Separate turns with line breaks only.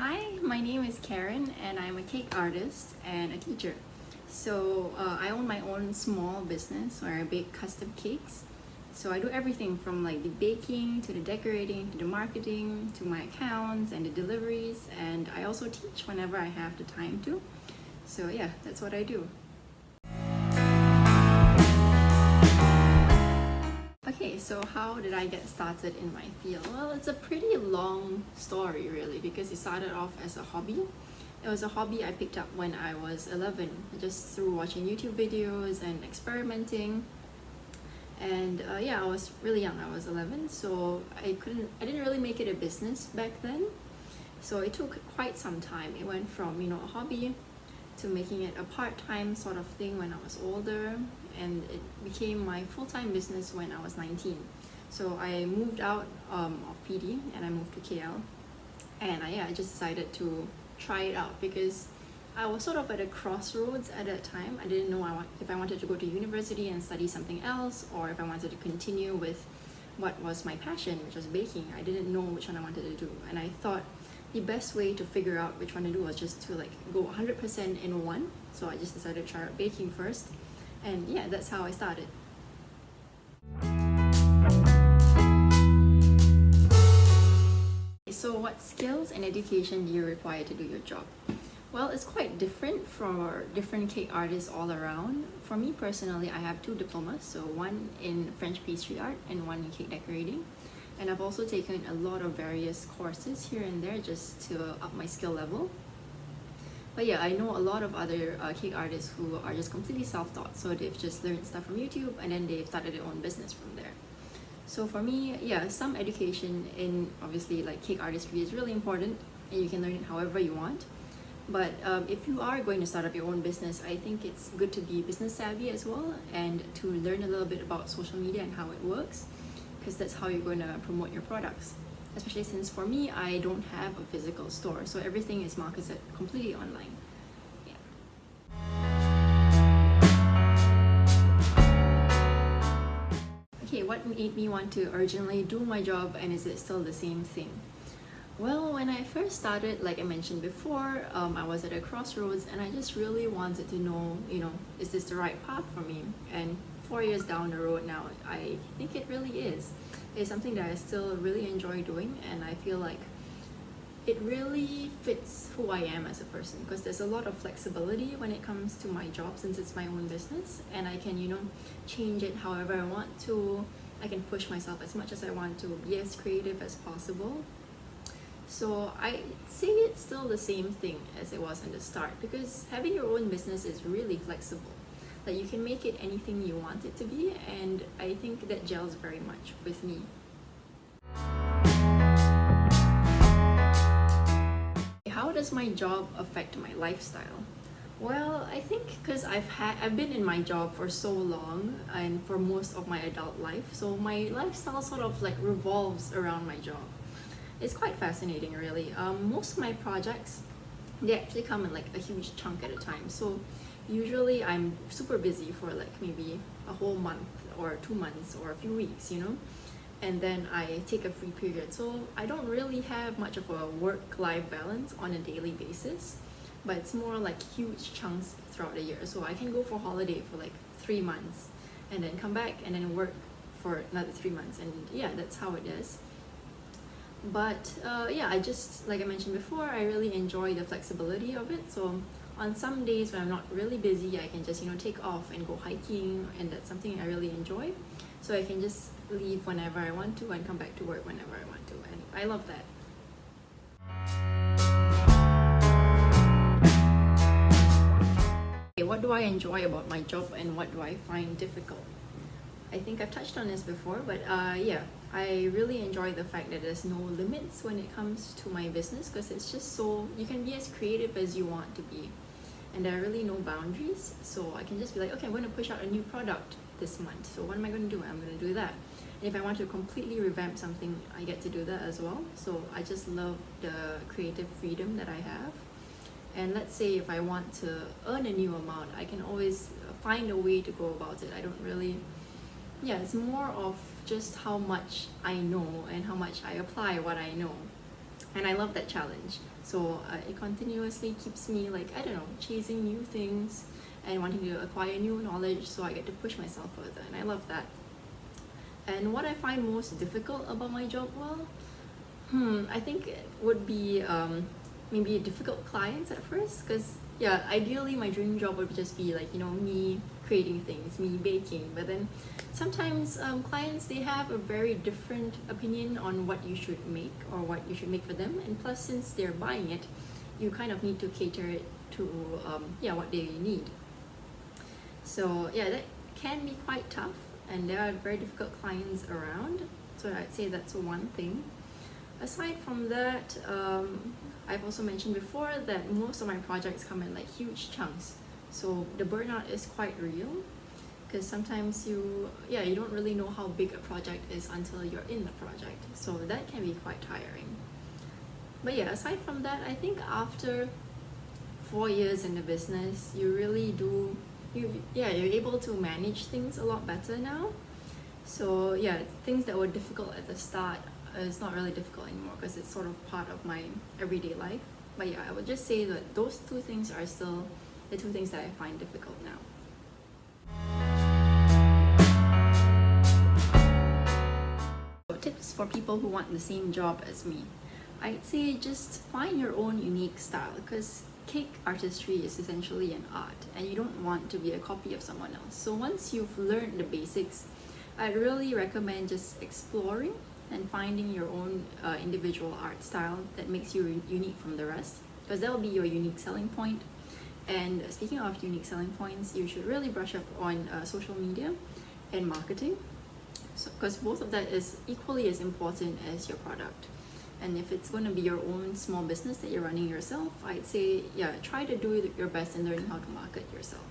Hi, my name is Karen and I'm a cake artist and a teacher. So I own my own small business where I bake custom cakes. So I do everything from like the baking to the decorating to the marketing to my accounts and the deliveries, and I also teach whenever I have the time to. So yeah, that's what I do. Okay, so how did I get started in my field? Well, it's a pretty long story really, because it started off as a hobby. It was a hobby I picked up when I was 11, just through watching YouTube videos and experimenting. And yeah, I was really young. I was 11, so I didn't really make it a business back then. So it took quite some time. It went from, a hobby to making it a part-time sort of thing when I was older, and it became my full-time business when I was 19. So I moved out of PD and I moved to KL, and I just decided to try it out because I was sort of at a crossroads at that time. I didn't know if I wanted to go to university and study something else, or if I wanted to continue with what was my passion, which was baking. I didn't know which one I wanted to do, and I thought the best way to figure out which one to do was just to like go 100% in one. So I just decided to try out baking first, and yeah, that's how I started. So what skills and education do you require to do your job? Well, it's quite different for different cake artists all around. For me personally, I have 2 diplomas, so one in French pastry art and one in cake decorating. And I've also taken a lot of various courses here and there just to up my skill level. But yeah, I know a lot of other cake artists who are just completely self-taught, so they've just learned stuff from YouTube and then they've started their own business from there. So for me, yeah, some education in obviously like cake artistry is really important, and you can learn it however you want. But if you are going to start up your own business, I think it's good to be business savvy as well, and to learn a little bit about social media and how it works, because that's how you're going to promote your products. Especially since for me, I don't have a physical store, so everything is marketed completely online. Okay, what made me want to urgently do my job, and is it still the same thing? Well, when I first started, like I mentioned before, I was at a crossroads and I just really wanted to know, is this the right path for me? And 4 years down the road now, I think it really is. It's something that I still really enjoy doing, and I feel like it really fits who I am as a person, because there's a lot of flexibility when it comes to my job since it's my own business, and I can, change it however I want to. I can push myself as much as I want to, be as creative as possible. So I say it's still the same thing as it was in the start, because having your own business is really flexible. Like you can make it anything you want it to be, and I think that gels very much with me. How does my job affect my lifestyle? Well, I think because I've been in my job for so long and for most of my adult life, so my lifestyle sort of like revolves around my job. It's quite fascinating really. Most of my projects, they actually come in like a huge chunk at a time. So usually I'm super busy for like maybe a whole month or 2 months or a few weeks, and then I take a free period. So I don't really have much of a work-life balance on a daily basis, but it's more like huge chunks throughout the year. So I can go for holiday for like 3 months and then come back and then work for another 3 months, and yeah, that's how it is. But yeah, I just, like I mentioned before, I really enjoy the flexibility of it. So on some days when I'm not really busy, I can just take off and go hiking, and that's something I really enjoy. So I can just leave whenever I want to and come back to work whenever I want to, and I love that. Okay, what do I enjoy about my job and what do I find difficult? I think I've touched on this before, but yeah, I really enjoy the fact that there's no limits when it comes to my business, because it's just so, you can be as creative as you want to be, and there are really no boundaries. So I can just be like, okay, I'm going to push out a new product this month, so what am I going to do? I'm going to do that. And if I want to completely revamp something, I get to do that as well. So I just love the creative freedom that I have. And let's say if I want to earn a new amount, I can always find a way to go about it. I don't really, yeah, it's more of just how much I know and how much I apply what I know. and I love that challenge. So it continuously keeps me, like, I don't know, chasing new things and wanting to acquire new knowledge, so I get to push myself further, and I love that. And what I find most difficult about my job, well, I think it would be maybe difficult clients at first, because yeah, ideally my dream job would just be like, me creating things, me baking, but then sometimes clients, they have a very different opinion on what you should make or what you should make for them, and plus since they're buying it, you kind of need to cater it to what they need. So yeah, that can be quite tough, and there are very difficult clients around, so I'd say that's one thing. Aside from that, I've also mentioned before that most of my projects come in like huge chunks, so the burnout is quite real, because sometimes you don't really know how big a project is until you're in the project, so that can be quite tiring. But yeah, aside from that, I think after 4 years in the business, you really do, you're able to manage things a lot better now. So yeah, things that were difficult at the start is not really difficult anymore, because it's sort of part of my everyday life. But yeah, I would just say that those two things are still the two things that I find difficult now. So tips for people who want the same job as me. I'd say just find your own unique style, because cake artistry is essentially an art, and you don't want to be a copy of someone else. So once you've learned the basics, I'd really recommend just exploring and finding your own individual art style that makes you unique from the rest, because that will be your unique selling point. And speaking of unique selling points, you should really brush up on social media and marketing, because both of that is equally as important as your product. And if it's going to be your own small business that you're running yourself, I'd say try to do your best in learning how to market yourself.